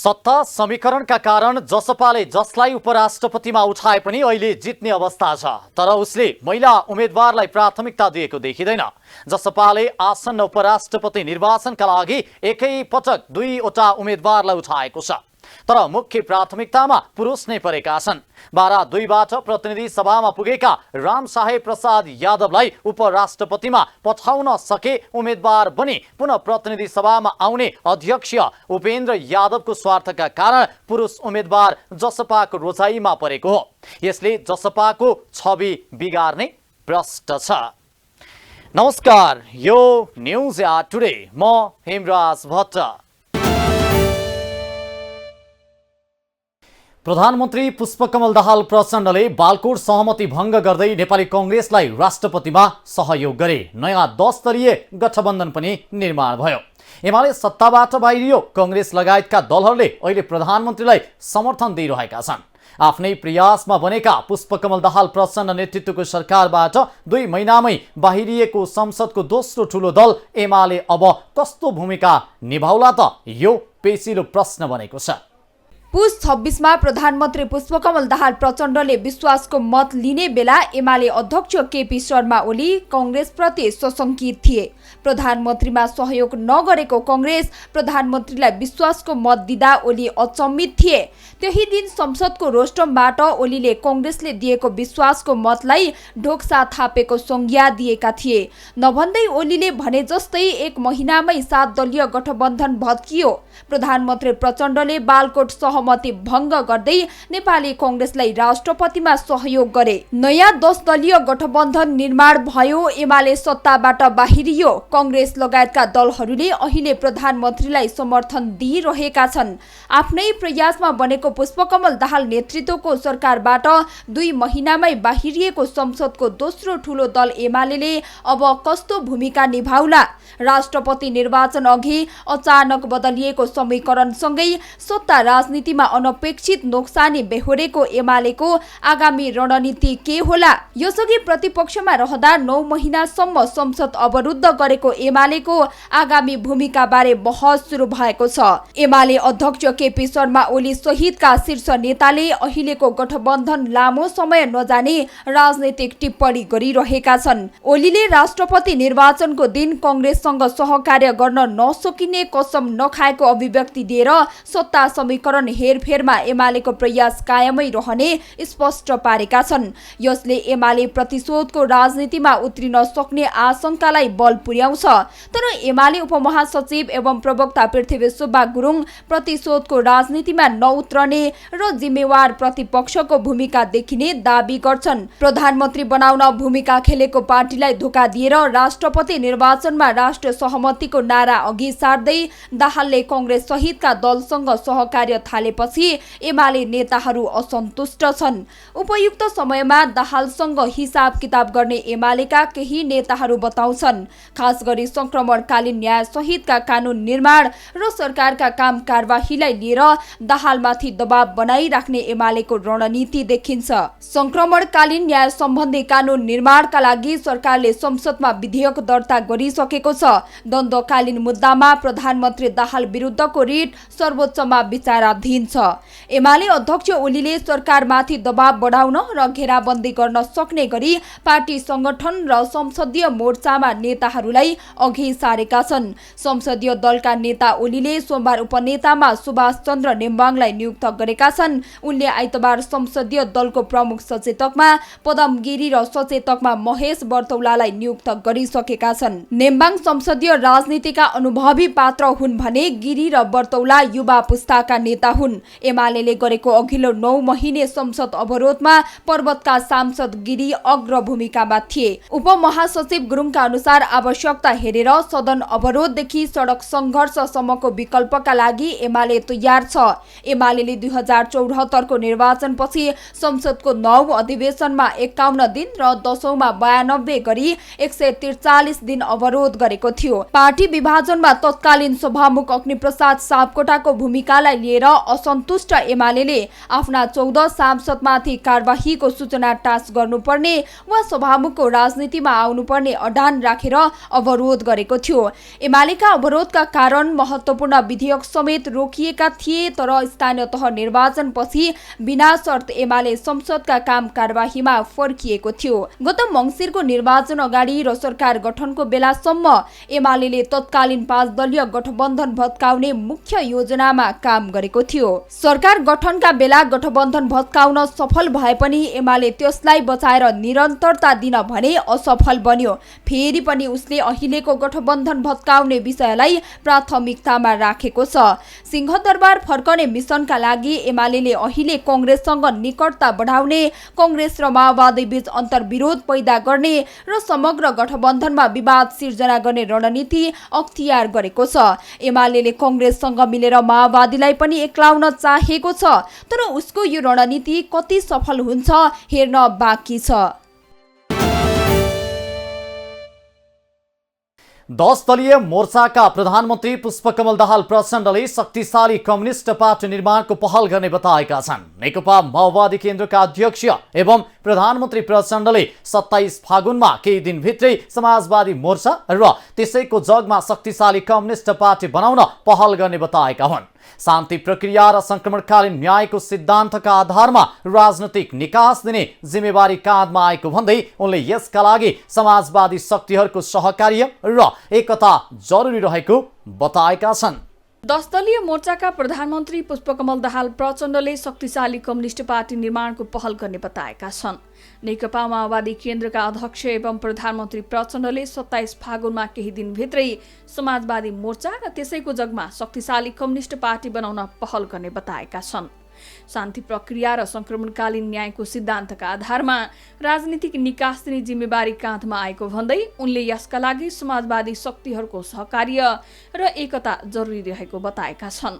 सत्ता समीकरणका कारण जसपाले जसलाई उपराष्ट्रपतिमा उठाए पनि अहिले जित्ने अवस्था छ, तर उसले महिला उम्मेदवारलाई प्राथमिकता दिएको देखिँदैन। जसपाले आसन्न उपराष्ट्रपति निर्वाचनका लागि एकै पटक 2वटा उम्मेदवारलाई उठाएको छ, तर मुख्य प्राथमिकतामा पुरुष नै परेका छन्। बारा 2बाट प्रतिनिधि सभामा पुगेका रामसाहेब प्रसाद यादवलाई उपराष्ट्रपतिमा पठाउन सके उम्मेदवार बनी पुनः प्रतिनिधि सभामा आउने अध्यक्ष उपेन्द्र यादवको स्वार्थका कारण पुरुष उम्मेदवार जसपाको रोजाइमा परेको हो। यसले जसपाको छवि बिगार्ने प्रश्न छ। नमस्कार, यो न्यूज टुडे, म हेमराज भट्ट। प्रधानमन्त्री पुष्पकमल दाहाल प्रचण्डले बालकोट सहमति भङ्ग गर्दै नेपाली कांग्रेसलाई राष्ट्रपतिमा सहयोग गरे। नयाँ 10 दलीय गठबन्धन पनि निर्माण भयो। एमाले सत्ताबाट बाहिरियो। कांग्रेस लगायतका दलहरूले अहिले प्रधानमन्त्रीलाई समर्थन दिइरहेका छन्। आफ्नै प्रयासमा बनेका पुष्पकमल दाहाल प्रचण्ड नेतृत्वको सरकारबाट 2 महिनामै बाहिरिएको संसदको दोस्रो ठूलो दल एमाले अब कस्तो भूमिका निभाउला त, यो पेचिलो प्रश्न बनेको छ। पुस 26 मा प्रधानमन्त्री पुष्पकमल दाहाल प्रचण्डले विश्वासको मत लिने बेला एमाले अध्यक्ष केपी शर्मा ओली कांग्रेसप्रति सशंकित थिए। प्रधानमन्त्रीमा सहयोग नगरेको कांग्रेस प्रधानमन्त्रीलाई विश्वासको मत दिँदा ओली अचम्मित थिए। त्यही दिन संसदको रोस्टमबाट ओलीले कांग्रेसले दिएको विश्वासको मतलाई ढोक्सा थापेको संज्ञा दिएका थिए। नभन्दै ओलीले भने जस्तै 1 महिनामै 7 दलीय गठबन्धन भत्कियो। प्रधानमन्त्री प्रचण्डले बालकोट सहमति भङ्ग गर्दै नेपाली कांग्रेसलाई राष्ट्रपतिमा सहयोग गरे। नयाँ 10 दलीय गठबन्धन निर्माण भयो। एमाले सत्ताबाट बाहिरियो। कांग्रेस लगायतका दलहरूले अहिले प्रधानमन्त्रीलाई समर्थन दिइरहेका छन्। आफ्नै प्रयासमा बनेको पुष्पकमल दाहाल नेतृत्वको सरकारबाट 2 महिनामै बाहिरिएको संसदको दोस्रो ठूलो दल एमालेले अब कस्तो भूमिका निभाउला? राष्ट्रपति निर्वाचन अघि अचानक बदलिएको समीकरणसँगै सत्ता राजनीतिमा अनपेक्षित नोक्सानी बेहोरेको एमालेको आगामी रणनीति के होला? यसअघि प्रतिपक्षमा रहँदा 9 महिनासम्म संसद अवरुद्ध गरेको एमालेको आगामी भूमिका बारे बहस सुरु भएको छ। एमाले अध्यक्ष केपी शर्मा ओली सहितका शीर्ष नेताले अहिलेको गठबन्धन लामो समय नजाने राजनीतिक टिप्पणी गरिरहेका छन्। ओलीले राष्ट्रपति निर्वाचनको दिन कांग्रेससँग सहकार्य गर्न नसकिने कसम नखाएको अभिव्यक्ति दिएर सत्ता समीकरण हेरफेरमा एमालेको प्रयास कायमै रहने स्पष्ट पारेका छन्। यसले एमाले प्रतिशोधको राजनीतिमा उत्रिन सक्ने आशंकालाई बल पुर्याउँछ। तर एमाले उपमहासचिव एवं प्रवक्ता पृथ्वी सुब्बा गुरुङ प्रतिशोधको राजनीतिमा नउत्रने र जिम्मेवार प्रतिपक्षको भूमिका देखिने दाबी गर्छन्। प्रधानमन्त्री बनाउन भूमिका खेलेको पार्टीलाई धोका दिएर राष्ट्रपति निर्वाचनमा राष्ट्रिय सहमतिको नारा अघि सार्दै दाहालले कांग्रेस सहितका दलसँग सहकार्य थालेपछि एमाले नेताहरू असन्तुष्ट छन्। उपयुक्त समयमा दाहालसँग हिसाब किताब गर्ने एमालेका केही नेताहरू बताउँछन्। खास गरी संक्रमणकालीन न्याय सहितका कानून निर्माण र सरकारका काम कारबाहीलाई लिएर दाहालमाथि दबाव बनाइराख्ने एमालेको रणनीति देखिन्छ। संक्रमणकालीन न्याय सम्बन्धी कानून निर्माणका लागि सरकारले संसदमा विधेयक दर्ता गरिसकेको छ। द्वन्द्वकालीन मुद्दामा प्रधानमन्त्री दाहाल विरुद्धको रिट सर्वोच्चमा विचाराधीन छ। एमाले अध्यक्ष ओलीले सरकारमाथि दबाव बढाउन र घेराबन्दी गर्न सक्ने गरी पार्टी संगठन र संसदीय मोर्चामा नेताहरूलाई अघि सारेका छन्। संसदीय दलका नेता ओलीले सोमबार उपनेतामा सुभाष चन्द्र नेम्बाङलाई नियुक्त गरेका छन्। उनले आइतबार संसदीय दलको प्रमुख सचेतकमा पदम गिरी र सचेतकमा महेश बर्तौलालाई नियुक्त गरिसकेका छन्। नेम्बाङ संसदीय राजनीतिका अनुभवी पात्र हुन् भने गिरी र बर्तौला युवा पुस्ताका नेता हुन्। एमालेले गरेको अघिल्लो 9 महिने संसद अवरोधमा पर्वतका सांसद गिरी अग्र भूमिकामा थिए। उपमहासचिव गुरुङका अनुसार आवश्यकता हेरेर सदन अवरोधदेखि सडक सङ्घर्षसम्मको विकल्पका लागि एमाले तयार छ। एमालेले 2074 को निर्वाचनपछि संसदको 9 अधिवेशनमा 51 दिन र 10औंमा 92 गरी 143 दिन अवरोध गरेको थियो। पार्टी विभाजनमा तत्कालीन सभामुख अग्निप्रसाद सापकोटाको भूमिकालाई लिएर असन्तुष्ट एमाले आफ्ना 14 सांसदमाथि कारबाहीको सूचना टाँस गर्नुपर्ने वा सभामुखको राजनीतिमा आउनुपर्ने अडान राखेर अवरोध गरेको थियो। एमालेका अवरोधका कारण महत्त्वपूर्ण विधेयक समेत रोकिएका थिए, तर स्थानीय तह निर्वाचनपछि बिना शर्त एमाले संसदका काम कारबाहीमा फर्किएको थियो। गत मङ्सिरको निर्वाचन अगाडि र सरकार गठनको बेलासम्म एमाले तत्कालीन 5 दलीय गठबन्धन भत्काउने मुख्य योजनामा काम गरेको थियो। सरकार गठनका बेला गठबन्धन भत्काउन सफल भए पनि एमाले त्यसलाई बचाएर निरन्तरता दिन भने असफल बन्यो। फेरि पनि उसले अहिलेको गठबन्धन भत्काउने विषयलाई प्राथमिकतामा राखेको छ। सिंहदरबार फर्कने मिसनका लागि एमाले अहिले कांग्रेससँग निकटता बढाउने, कांग्रेस र माओवादी बीच अन्तर्विरोध पैदा गर्ने र समग्र गठबन्धनमा विवाद सिर्जना गर्ने रणनीति अख्तियार गरेको छ। एमाले कांग्रेससँग मिलेर माओवादीलाई पनि एक्लाउन चाहेको छ, तर उसको यो रणनीति कति सफल हुन्छ हेर्न बाँकी छ। 10 दलीय मोर्चाका प्रधानमन्त्री पुष्पकमल दाहाल प्रचण्डले शक्तिशाली कम्युनिस्ट पार्टी निर्माणको पहल गर्ने बताएका छन्। नेकपा माओवादी केन्द्रका अध्यक्ष एवं प्रधानमन्त्री प्रचण्डले 27 फागुनमा केही दिनभित्रै समाजवादी मोर्चा र त्यसैको जगमा शक्तिशाली कम्युनिस्ट पार्टी बनाउन पहल गर्ने बताएका हुन्। शान्ति प्रक्रिया र संक्रमणकालीन न्यायको सिद्धान्तका आधारमा राजनैतिक निकास दिने जिम्मेवारी काँधमा आएको भन्दै उनले यसका लागि समाजवादी शक्तिहरूको सहकार्य र एकता जरुरी रहेको बताएका छन्। 10 दलीय मोर्चाका प्रधानमन्त्री पुष्पकमल दाहाल प्रचण्डले शक्तिशाली कम्युनिस्ट पार्टी निर्माणको पहल गर्ने बताएका छन्। नेकपा माओवादी केन्द्रका अध्यक्ष एवं प्रधानमन्त्री प्रचण्डले 27 फागुनमा केही दिनभित्रै समाजवादी मोर्चा र त्यसैको जगमा शक्तिशाली कम्युनिस्ट पार्टी बनाउन पहल गर्ने बताएका छन्। शान्ति प्रक्रिया र संक्रमणकालीन न्यायको सिद्धान्तका आधारमा राजनीतिक निकास दिने जिम्मेवारी काँधमा आएको भन्दै उनले यसका लागि समाजवादी शक्तिहरूको सहकार्य र एकता जरुरी रहेको बताएका छन्।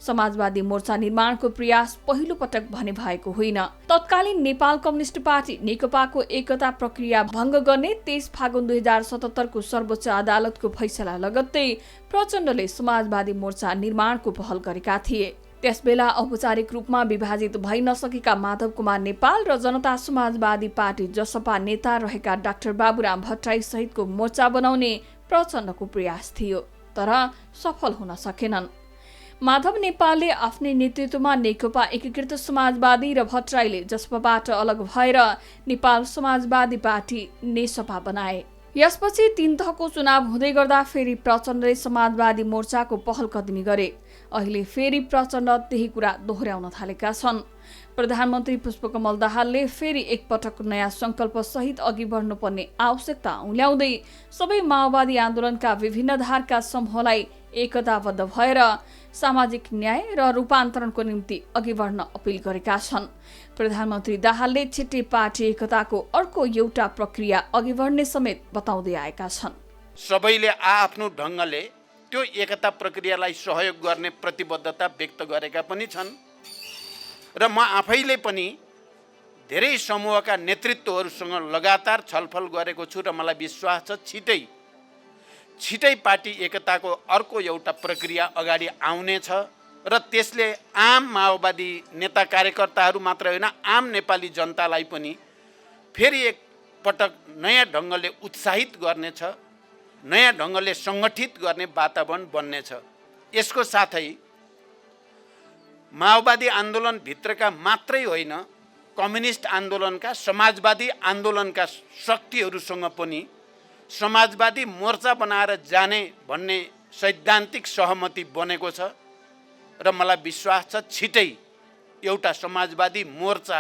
समाजवादी मोर्चा निर्माणको प्रयास पहिलो पटक भने भएको होइन। तत्कालीन नेपाल कम्युनिस्ट पार्टी नेकपाको एकता प्रक्रिया भङ्ग गर्ने 23 फागुन 2077 को सर्वोच्च अदालतको फैसला लगत्तै प्रचण्डले समाजवादी मोर्चा निर्माणको पहल गरेका थिए। त्यसबेला औपचारिक रूपमा विभाजित भइ नसकेका माधव कुमार नेपाल र जनता समाजवादी पार्टी जसपा नेता रहेका डाक्टर बाबुराम भट्टराई सहितको मोर्चा बनाउने प्रचण्डको प्रयास थियो, तर सफल हुन सकेनन्। माधव नेपालले आफ्नै नेतृत्वमा नेकपा एकीकृत समाजवादी र भट्टराईले जसपाबाट अलग भएर नेपाल समाजवादी पार्टी नेसपा बनाए। यसपछि 3 तहको चुनाव हुँदै गर्दा फेरि प्रचण्डले समाजवादी मोर्चाको पहल कदमी गरे। अहिले फेरि प्रचण्ड त्यही कुरा दोहोर्याउन थालेका छन्। प्रधानमन्त्री पुष्पकमल दाहालले फेरि एकपटक नयाँ संकल्प सहित अघि बढ्नुपर्ने आवश्यकता उल्याउँदै सबै माओवादी आन्दोलनका विभिन्न धारका समूहलाई एकताबद्ध भएर सामाजिक न्याय र रूपान्तरणको निम्ति अघि बढ्न अपिल गरेका छन्। प्रधानमन्त्री दाहालले छिट्टै पार्टी एकताको अर्को एउटा प्रक्रिया अघि बढ्ने समेत बताउँदै आएका छन्। सबैले आफ्नो ढङ्गले त्यो एकता प्रक्रियालाई सहयोग गर्ने प्रतिबद्धता व्यक्त गरेका पनि छन् र म आफैले पनि धेरै समूहका नेतृत्वहरूसँग लगातार छलफल गरेको छु र मलाई विश्वास छ छिटै पार्टी एकताको अर्को एउटा प्रक्रिया अगाडि आउनेछ र त्यसले आम माओवादी नेता कार्यकर्ताहरू मात्र होइन, आम नेपाली जनतालाई पनि फेरि एकपटक नयाँ ढङ्गले उत्साहित गर्नेछ, नयाँ ढङ्गले सङ्गठित गर्ने वातावरण बन्नेछ। यसको साथै माओवादी आन्दोलनभित्रका मात्रै होइन, कम्युनिस्ट आन्दोलनका समाजवादी आन्दोलनका शक्तिहरूसँग पनि समाजवादी मोर्चा बनाएर जाने भन्ने सैद्धान्तिक सहमति बनेको छ र मलाई विश्वास छ छिटै एउटा समाजवादी मोर्चा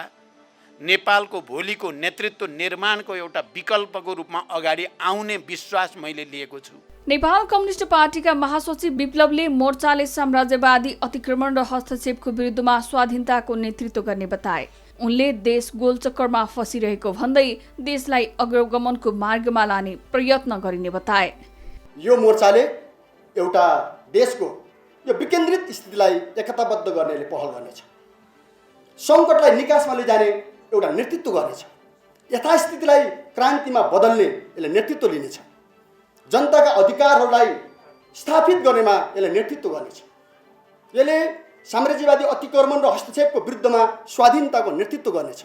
नेपालको भोलिको नेतृत्व निर्माणको एउटा विकल्पको रूपमा अगाडि आउने विश्वास मैले लिएको छु। नेपाल कम्युनिस्ट पार्टीका महासचिव विप्लवले मोर्चाले साम्राज्यवादी अतिक्रमण र हस्तक्षेपको विरुद्धमा स्वाधीनताको नेतृत्व गर्ने बताए। उनले देश गोलचक्करमा फसिरहेको भन्दै देशलाई अग्रगमनको मार्गमा लाने प्रयत्न गरिने बताए। यो मोर्चाले एउटा देशको यो विकेन्द्रित स्थितिलाई एकताबद्ध गर्नेले पहल गर्नेछ, सङ्कटलाई निकासमा लैजाने एउटा नेतृत्व गर्नेछ, यथास्थितिलाई क्रान्तिमा बदल्ने यसले नेतृत्व लिनेछ, जनताका अधिकारहरूलाई स्थापित गर्नेमा यसले नेतृत्व गर्नेछ। यसले साम्राज्यवादी अतिक्रमण र हस्तक्षेपको विरुद्धमा स्वाधीनताको नेतृत्व गर्नेछ।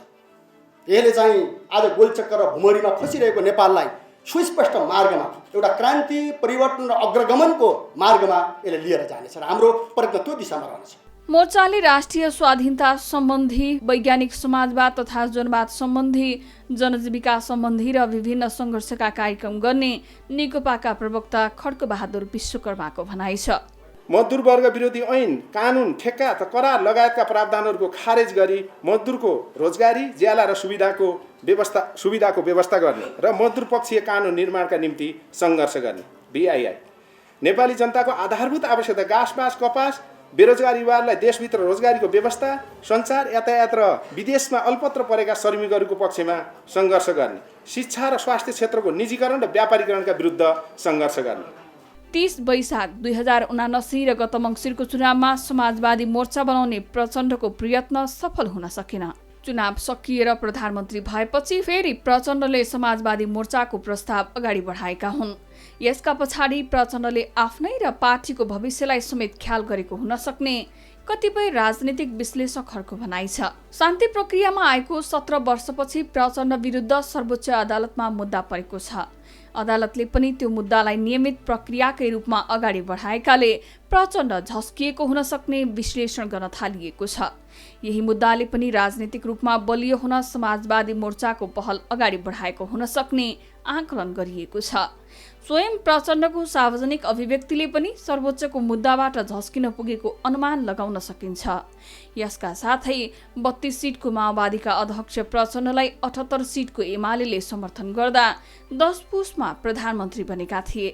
यसले चाहिँ आज गोलचक्कर र भुमरीमा फसिरहेको नेपाललाई सुस्पष्ट मार्गमा एउटा क्रान्ति परिवर्तन र अग्रगमनको मार्गमा यसले लिएर जानेछ र हाम्रो प्रयत्न त्यो दिशामा रहनेछ। मोर्चाले राष्ट्रिय स्वाधीनता सम्बन्धी, वैज्ञानिक समाजवाद तथा जनवाद सम्बन्धी, जनजीविका सम्बन्धी र विभिन्न सङ्घर्षका कार्यक्रम गर्ने नेकपाका प्रवक्ता खड्कबहादुर विश्वकर्माको भनाइ छ। मजदुर वर्ग विरोधी ऐन, कानुन, ठेक्का तथा करार लगायतका प्रावधानहरूको खारेज गरी मजदुरको रोजगारी, ज्याला र सुविधाको व्यवस्था गर्ने र मजदुर पक्षीय कानुन निर्माणका निम्ति सङ्घर्ष गर्ने। BII नेपाली जनताको आधारभूत आवश्यकता घाँस बाँस कपास, बेरोजगार युवाहरूलाई देशभित्र रोजगारीको व्यवस्था, सञ्चार, यातायात र विदेशमा अल्पत्र परेका श्रमिकहरूको पक्षमा सङ्घर्ष गर्ने। शिक्षा र स्वास्थ्य क्षेत्रको निजीकरण र व्यापारीकरणका विरुद्ध सङ्घर्ष गर्ने। 30 वैशाख 2079 र गत मङ्सिरको चुनावमा समाजवादी मोर्चा बनाउने प्रचण्डको प्रयत्न सफल हुन सकेन। चुनाव सकिएर प्रधानमन्त्री भएपछि फेरि प्रचण्डले समाजवादी मोर्चाको प्रस्ताव अगाडि बढाएका हुन्। यसका पछाडि प्रचण्डले आफ्नै र पार्टीको भविष्यलाई समेत ख्याल गरेको हुन सक्ने कतिपय राजनीतिक विश्लेषकहरूको भनाइ छ। शान्ति प्रक्रियामा आएको 17 वर्षपछि प्रचण्ड विरुद्ध सर्वोच्च अदालतमा मुद्दा परेको छ। अदालतले पनि त्यो मुद्दालाई नियमित प्रक्रियाकै रूपमा अगाडि बढाएकाले प्रचण्ड झस्किएको हुन सक्ने विश्लेषण गर्न थालिएको छ। यही मुद्दाले पनि राजनीतिक रूपमा बलियो हुन समाजवादी मोर्चाको पहल अगाडि बढाएको हुन सक्ने आकलन गरिएको छ। स्वयं प्रचण्डको सार्वजनिक अभिव्यक्तिले पनि सर्वोच्चको मुद्दाबाट झस्किन पुगेको अनुमान लगाउन सकिन्छ। यसका साथै 32 सिटको माओवादीका अध्यक्ष प्रचण्डलाई 78 सिटको एमाले समर्थन गर्दा 10 पुसमा प्रधानमन्त्री बनेका थिए।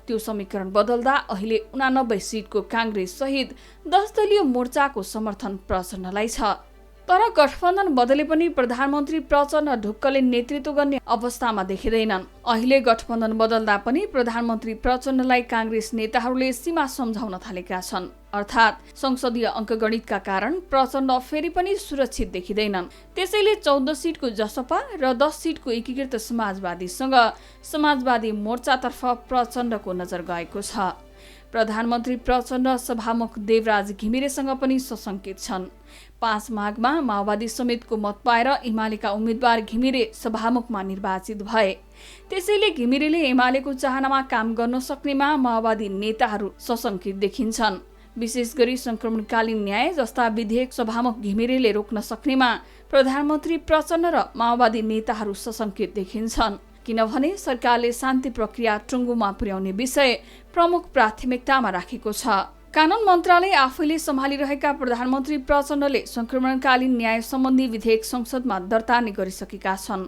त्यो समीकरण बदल्दा अहिले 89 सिटको काङ्ग्रेस सहित 10 दलीय मोर्चाको समर्थन प्रचण्डलाई छ। तर गठबन्धन बदले पनि प्रधानमन्त्री प्रचण्ड ढुक्कले नेतृत्व गर्ने अवस्थामा देखिँदैनन्। अहिले गठबन्धन बदल्दा पनि प्रधानमन्त्री प्रचण्डलाई काङ्ग्रेस नेताहरूले सीमा सम्झाउन थालेका छन्। अर्थात् संसदीय अङ्कगणितका कारण प्रचण्ड फेरि पनि सुरक्षित देखिँदैनन्। त्यसैले 14 सिटको जसपा र 10 सिटको एकीकृत समाजवादीसँग समाजवादी मोर्चातर्फ प्रचण्डको नजर गएको छ। प्रधानमन्त्री प्रचण्ड सभामुख देवराज घिमिरेसँग पनि सशङ्कित छन्। 5 माघमा माओवादी समेतको मत पाएर एमालेका उम्मेद्वार घिमिरे सभामुखमा निर्वाचित भए। त्यसैले घिमिरेले एमालेको चाहनामा काम गर्न सक्नेमा माओवादी नेताहरू सशङ्कित देखिन्छन्। विशेष गरी संक्रमणकालीन न्याय जस्ता विधेयक सभामुख घिमिरेले रोक्न सक्नेमा प्रधानमन्त्री प्रचण्ड र माओवादी नेताहरू सशङ्कित देखिन्छन्। किनभने सरकारले शान्ति प्रक्रिया टुङ्गोमा पुर्याउने विषय प्रमुख प्राथमिकतामा राखेको छ। कानुन मन्त्रालय आफैले सम्हालिरहेका प्रधानमन्त्री प्रचण्डले संक्रमणकालीन न्याय सम्बन्धी विधेयक संसदमा दर्ता नै गरिसकेका छन्।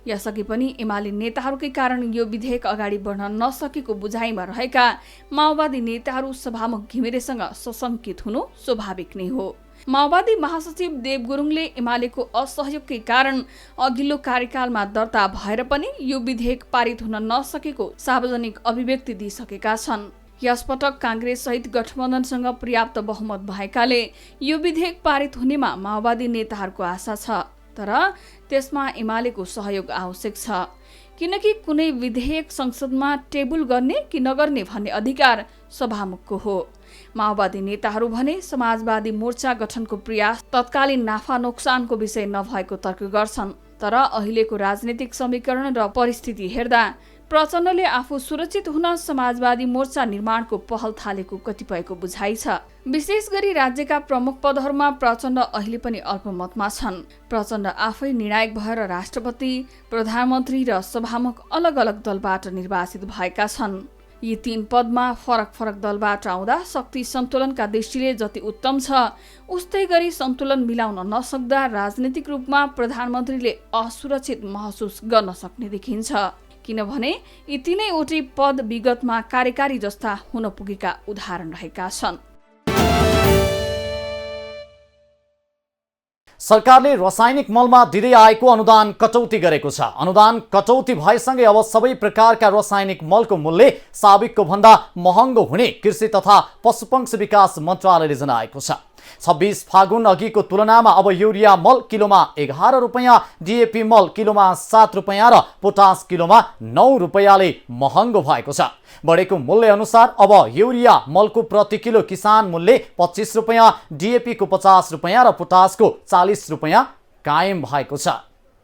यसअघि पनि एमाले नेताहरूकै कारण यो विधेयक अगाडि बढ्न नसकेको बुझाइमा रहेका माओवादी नेताहरू सभामुख घिमिरेसँग सशङ्कित हुनु स्वाभाविक नै हो। माओवादी महासचिव देव गुरुङले एमालेको असहयोगकै कारण अघिल्लो कार्यकालमा दर्ता भएर पनि यो विधेयक पारित हुन नसकेको सार्वजनिक अभिव्यक्ति दिइसकेका छन्। यसपटक काङ्ग्रेस सहित गठबन्धनसँग पर्याप्त बहुमत भएकाले यो विधेयक पारित हुनेमा माओवादी नेताहरूको आशा छ। तर त्यसमा एमालेको सहयोग आवश्यक छ, किनकि कुनै विधेयक संसदमा टेबल गर्ने कि नगर्ने भन्ने अधिकार सभामुखको हो। माओवादी नेताहरू भने समाजवादी मोर्चा गठनको प्रयास तत्कालीन नाफा नोक्सानको विषय नभएको तर्क गर्छन्। तर अहिलेको राजनीतिक समीकरण र परिस्थिति हेर्दा प्रचण्डले आफू सुरक्षित हुन समाजवादी मोर्चा निर्माणको पहल थालेको कतिपयको बुझाइ छ। विशेष गरी राज्यका प्रमुख पदहरूमा प्रचण्ड अहिले पनि अल्पमतमा छन्। प्रचण्ड आफै निर्णायक भएर राष्ट्रपति, प्रधानमन्त्री र सभामुख अलग अलग दलबाट निर्वाचित भएका छन्। यी 3 पदमा फरक फरक दलबाट आउँदा शक्ति सन्तुलनका दृष्टिले जति उत्तम छ, उस्तै गरी सन्तुलन मिलाउन नसक्दा राजनीतिक रूपमा प्रधानमन्त्रीले असुरक्षित महसुस गर्न सक्ने देखिन्छ। किनभने यी 3वटै पद विगतमा कार्यकारी जस्ता हुन पुगेका उदाहरण रहेका छन्। सरकारले रासायनिक मलमा दिँदै आएको अनुदान कटौती गरेको छ। अनुदान कटौती भएसँगै अब सबै प्रकारका रासायनिक मलको मूल्य साबिकको भन्दा महँगो हुने कृषि तथा पशुपक्षी विकास मन्त्रालयले जनाएको छ। 26 फागुन अघिको तुलनामा अब युरिया मल किलोमा 11 रुपैयाँ, डिएपी मल किलोमा 7 रुपैयाँ र पोटास किलोमा 9 रुपैयाँले महँगो भएको छ। बढेको मूल्य अनुसार अब युरिया मलको प्रति किलो किसान मूल्य 25 रुपैयाँ, डिएपीको 50 रुपैयाँ र पोटासको 40 रुपैयाँ कायम भएको छ।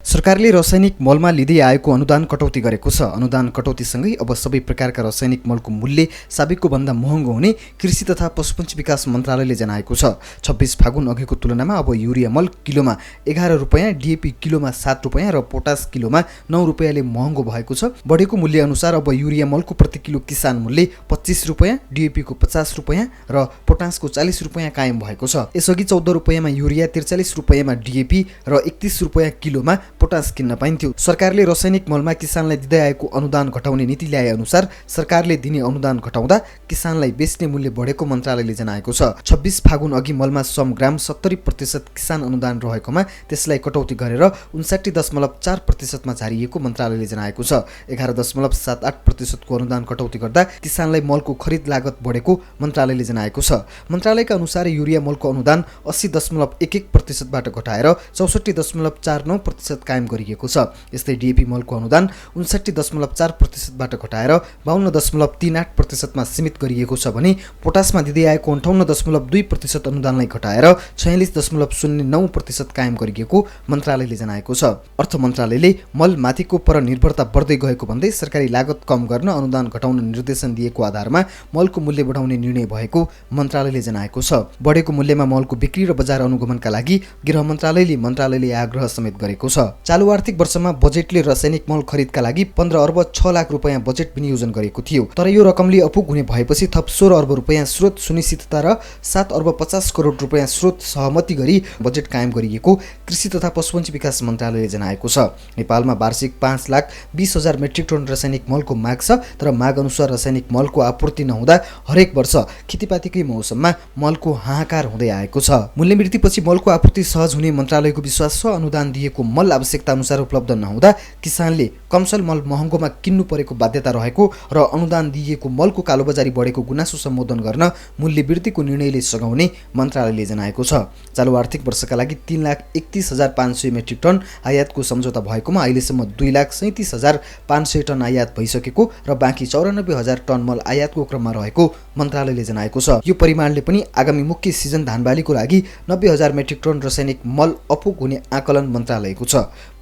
सरकारले रासायनिक मलमा लिँदै आएको अनुदान कटौती गरेको छ। अनुदान कटौतीसँगै अब सबै प्रकारका रासायनिक मलको मूल्य साबिकको भन्दा महँगो हुने कृषि तथा पशुपन्छी विकास मन्त्रालयले जनाएको छ। 26 फागुन अघिको तुलनामा अब युरिया मल किलोमा 11 रुपैयाँ, डिएपी किलोमा 7 रुपैयाँ र पोटास किलोमा 9 रुपैयाँले महँगो भएको छ। बढेको मूल्य अनुसार अब युरिया मलको प्रति किलो किसान मूल्य 25 रुपैयाँ, डिएपीको 50 रुपैयाँ र पोटासको 40 रुपैयाँ कायम भएको छ। यसअघि 14 रुपैयाँमा युरिया, 43 रुपैयाँमा डिएपी र 31 रुपैयाँ किलोमा पोटास किन्न पाइन्थ्यो। सरकारले रासायनिक मलमा किसानलाई दिँदै आएको अनुदान घटाउने नीति ल्याए अनुसार सरकारले दिने अनुदान घटाउँदा किसानलाई बेच्ने मूल्य बढेको मन्त्रालयले जनाएको छ। 26 फागुन अघि मलमा 100 ग्राम 70% किसान अनुदान रहेकोमा त्यसलाई कटौती गरेर 59.4% मा झारिएको मन्त्रालयले जनाएको छ। 11.78% को अनुदान कटौती गर्दा किसानलाई मलको खरिद लागत बढेको मन्त्रालयले जनाएको छ। मन्त्रालयका अनुसार युरिया मलको अनुदान 80.11% बाट घटाएर 64.49% कायम गरिएको छ। यस्तै डिएपी मलको अनुदान 59.4% बाट घटाएर 52.38% मा सीमित गरिएको छ भने पोटासमा दिँदै आएको 58.2% अनुदानलाई घटाएर 46.09% कायम गरिएको मन्त्रालयले जनाएको छ। अर्थ मन्त्रालयले मल माथिको परनिर्भरता बढ्दै गएको भन्दै सरकारी लागत कम गर्न अनुदान घटाउन निर्देशन दिएको आधारमा मलको मूल्य बढाउने निर्णय भएको मन्त्रालयले जनाएको छ। बढेको मूल्यमा मलको बिक्री र बजार अनुगमनका लागि गृह मन्त्रालयले आग्रह समेत गरेको छ। चालु आर्थिक वर्षमा बजेटले रासायनिक मल खरिदका लागि 15 अर्ब 6 लाख रुपैयाँ बजेट विनियोजन गरेको थियो। तर यो रकमले अपुग हुने भएपछि थप 16 अर्ब रुपैयाँ स्रोत सुनिश्चितता र 7 अर्ब 50 करोड रुपैयाँ स्रोत सहमति गरी बजेट कायम गरिएको कृषि तथा पशुपन्छी विकास मन्त्रालयले जनाएको छ। नेपालमा वार्षिक 5,20,000 मेट्रिक टन रासायनिक मलको माग छ। तर माग अनुसार रासायनिक मलको आपूर्ति नहुँदा हरेक वर्ष खेतीपातीकै मौसममा मलको हाहाकार हुँदै आएको छ। मूल्यवृद्धिपछि मलको आपूर्ति सहज हुने मन्त्रालयको विश्वास छ। अनुदान दिएको मल आवश्यकता अनुसार उपलब्ध नहुँदा किसानले कमसल मल महँगोमा किन्नु परेको बाध्यता रहेको र अनुदान दिएको मलको कालोबजारी बढेको गुनासो सम्बोधन गर्न मूल्यवृद्धिको निर्णयले सघाउने मन्त्रालयले जनाएको छ। चालु आर्थिक वर्षका लागि 3,31,500 मेट्रिक टन आयातको सम्झौता भएकोमा अहिलेसम्म 2,37,500 टन आयात भइसकेको र बाँकी 94,000 टन मल आयातको क्रममा रहेको मन्त्रालयले जनाएको छ। यो परिमाणले पनि आगामी मुख्य सिजन धानबालीको लागि 90,000 मेट्रिक टन रासायनिक मल अपुग हुने आकलन मन्त्रालयको छ।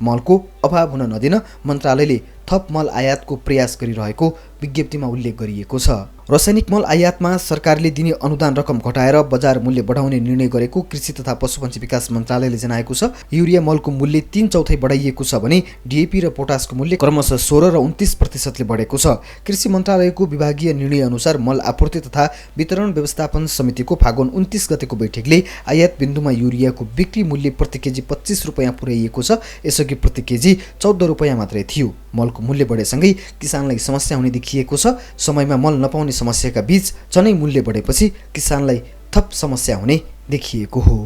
मलको अभाव हुन नदिन मन्त्रालयले थप मल आयातको प्रयास गरिरहेको विज्ञप्तिमा उल्लेख गरिएको छ। रासायनिक मल आयातमा सरकारले दिने अनुदान रकम घटाएर बजार मूल्य बढाउने निर्णय गरेको कृषि तथा पशुपन्छी विकास मन्त्रालयले जनाएको छ। युरिया मलको मूल्य 3/4 बढाइएको छ भने डिएपी र पोटासको मूल्य क्रमशः 16 र 29% बढेको छ। कृषि मन्त्रालयको विभागीय निर्णय अनुसार मल आपूर्ति तथा वितरण व्यवस्थापन समितिको फागुन 29 गतेको बैठकले आयात बिन्दुमा युरियाको बिक्री मूल्य प्रति केजी 25 रुपैयाँ पुर्याइएको छ। यसअघि प्रति केजी 14 रुपैयाँ मात्रै थियो। मलको मूल्य बढेसँगै किसानलाई समस्या हुने देखिएको छ। समयमा मल नपाउने समस्याका बीच झनै मूल्य बढेपछि किसानलाई थप समस्या हुने देखिएको हो।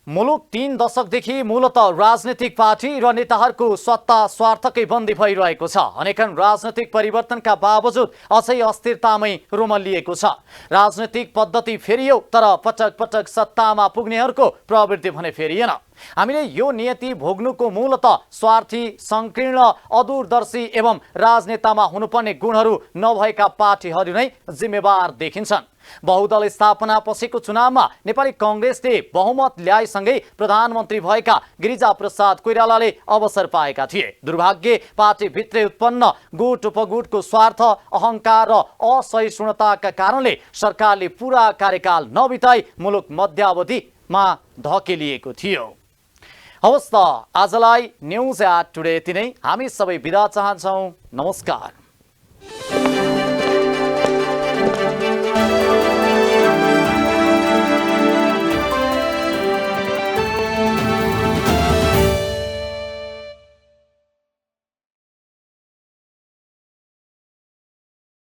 मुलुक 3 दशकदेखि मूलत राजनीतिक पार्टी र नेताहरूको सत्ता स्वार्थकै बन्दी भइरहेको छ। अनेकन राजनीतिक परिवर्तनका बावजुद अझै अस्थिरतामै रुमलिएको छ। राजनीतिक पद्धति फेरियो तर पटक पटक सत्तामा पुग्नेहरूको प्रवृत्ति भने फेरिएन। हामीले यो नियति भोग्नुको मूलत स्वार्थी, संकीर्ण, अदूरदर्शी एवं राजनेतामा हुनुपर्ने गुणहरू नभएका पार्टीहरू नै जिम्मेवार देखिन्छन्। बहुदल स्थापना पछिको चुनावमा नेपाली कांग्रेसले बहुमत ल्याएसँगै प्रधानमन्त्री भएका गिरिजाप्रसाद कोइरालाले अवसर पाएका थिए। दुर्भाग्य पार्टीभित्रै उत्पन्न गुट उपगुटको स्वार्थ, अहंकार र असहिष्णुताका कारणले सरकारले पूरा कार्यकाल नबिताई मुलुक मध्यावधिमा धकेलिएको थियो। हवस् त आजलाई न्युज एट टुडे यति नै। हामी सबै बिदा चाहन्छौँ। नमस्कार।